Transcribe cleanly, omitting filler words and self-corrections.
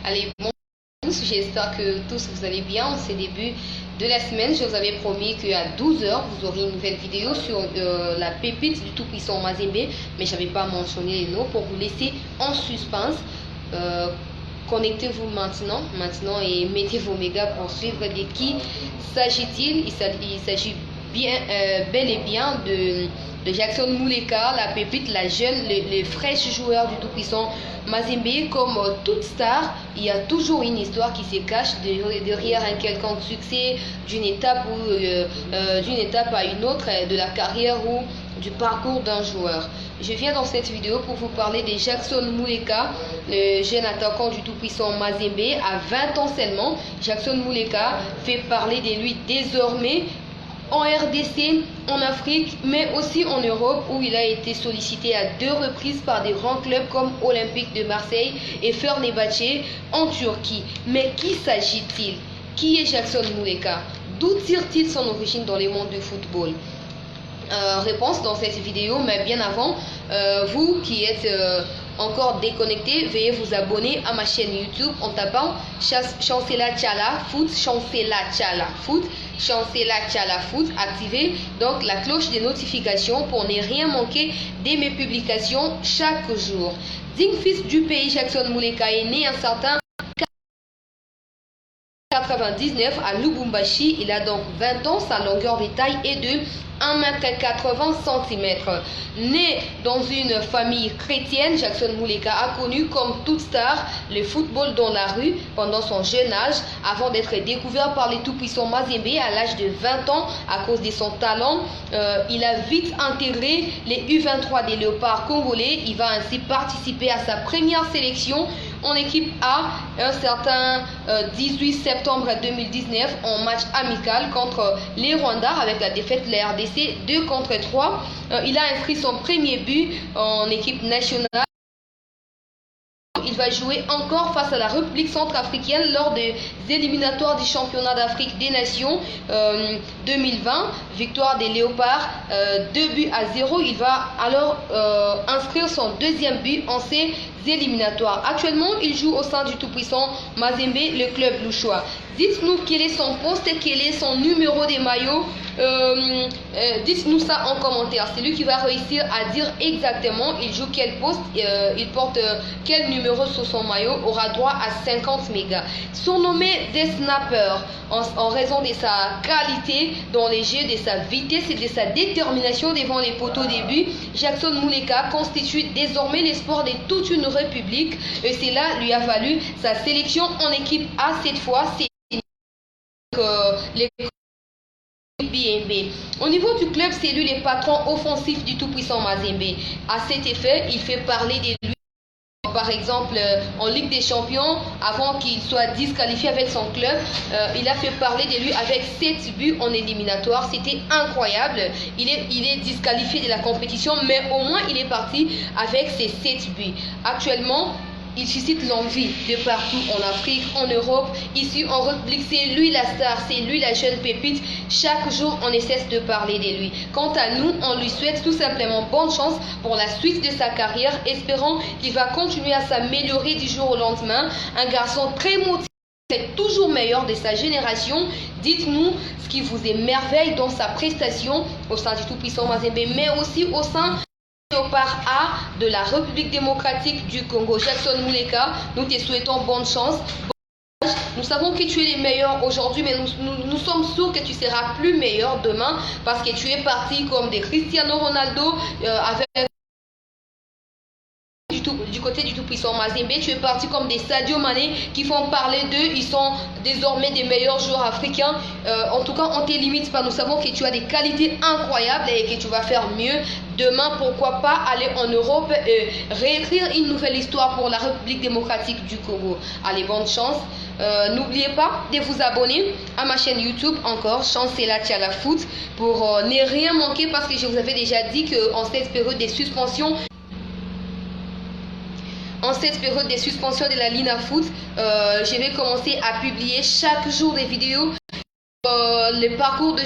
Allez, bonjour à tous, j'espère que tous vous allez bien. En ce début de la semaine, je vous avais promis qu'à 12 h, vous aurez une nouvelle vidéo sur la pépite du tout-puissant Mazembe, mais je n'avais pas mentionné les noms pour vous laisser en suspense. Connectez-vous maintenant et mettez vos mégas pour suivre de qui s'agit-il. Il s'agit bel et bien de Jackson Muleka, la pépite, la jeune, le fraîche joueur du tout-puissant Mazembe. Comme toute star, il y a toujours une histoire qui se cache derrière un quelconque succès, d'une étape à une autre de la carrière ou du parcours d'un joueur. Je viens dans cette vidéo pour vous parler de Jackson Muleka, le jeune attaquant du tout-puissant Mazembe. À 20 ans seulement, Jackson Muleka fait parler de lui désormais en RDC, en Afrique, mais aussi en Europe, où il a été sollicité à 2 reprises par des grands clubs comme Olympique de Marseille et Fenerbahçe en Turquie. Mais qui s'agit-il? Qui est Jackson Muleka? D'où tire-t-il son origine dans le monde du football? Réponse dans cette vidéo, mais bien avant, vous qui êtes encore déconnecté, veuillez vous abonner à ma chaîne YouTube en tapant Chancela Tchala Foot, Chancela Tchala Foot, Chancela Tchala Foot. Activez donc la cloche des notifications pour ne rien manquer de mes publications chaque jour. Digne fils du pays, Jackson Muleka est né un certain 99 à Lubumbashi. Il a donc 20 ans. Sa longueur de taille est de 1,80 m. Né dans une famille chrétienne, Jackson Muleka a connu, comme toute star, le football dans la rue pendant son jeune âge, avant d'être découvert par les tout-puissants Mazembe à l'âge de 20 ans à cause de son talent. Il a vite intégré les U23 des Léopards congolais. Il va ainsi participer à sa première sélection en équipe A un certain 18 septembre 2019 en match amical contre les Rwandais avec la défaite de la RDC 2-3. Il a inscrit son premier but en équipe nationale. Il va jouer encore face à la République centrafricaine lors des éliminatoires du championnat d'Afrique des Nations 2020. Victoire des Léopards 2-0. Il va alors inscrire son deuxième but en ces éliminatoires. Actuellement, il joue au sein du tout-puissant Mazembe, le club louchois. Dites-nous quel est son poste, quel est son numéro de maillot. Dites-nous ça en commentaire. C'est lui qui va réussir à dire exactement il joue quel poste, il porte quel numéro sur son maillot, aura droit à 50 mégas. Surnommé des snappers en raison de sa qualité dans les jeux, de sa vitesse et de sa détermination devant les poteaux de but, Jackson Muleka constitue désormais l'espoir de toute une république et cela lui a valu sa sélection en équipe A cette fois. C'est les BNB. Au niveau du club, c'est lui le patron offensif du tout-puissant Mazembe. À cet effet, il fait parler de lui. Par exemple, en Ligue des Champions, avant qu'il soit disqualifié avec son club, il a fait parler de lui avec 7 buts en éliminatoire. C'était incroyable. Il est disqualifié de la compétition, mais au moins il est parti avec ses 7 buts. Actuellement, il suscite l'envie de partout en Afrique, en Europe, ici en République. C'est lui la star, c'est lui la jeune pépite. Chaque jour, on ne cesse de parler de lui. Quant à nous, on lui souhaite tout simplement bonne chance pour la suite de sa carrière, espérant qu'il va continuer à s'améliorer du jour au lendemain. Un garçon très motivé, c'est toujours meilleur de sa génération. Dites-nous ce qui vous émerveille dans sa prestation au sein du tout-puissant Mazembe, mais aussi au sein Léopard A de la République démocratique du Congo. Jackson Muleka, nous te souhaitons bonne chance. Nous savons que tu es le meilleur aujourd'hui, mais nous sommes sûrs que tu seras plus meilleur demain parce que tu es parti comme des Cristiano Ronaldo avec du côté du tout-puissant Mazembe. Tu es parti comme des Sadio Mané qui font parler d'eux. Ils sont désormais des meilleurs joueurs africains. En tout cas, on ne te limite pas. Nous savons que tu as des qualités incroyables et que tu vas faire mieux demain. Pourquoi pas aller en Europe et réécrire une nouvelle histoire pour la République démocratique du Congo. Allez, bonne chance. N'oubliez pas de vous abonner à ma chaîne YouTube encore, Chancela Tchala Foot, pour ne rien manquer parce que je vous avais déjà dit qu'en cette période de suspension, de la Lina Foot, je vais commencer à publier chaque jour des vidéos, le parcours de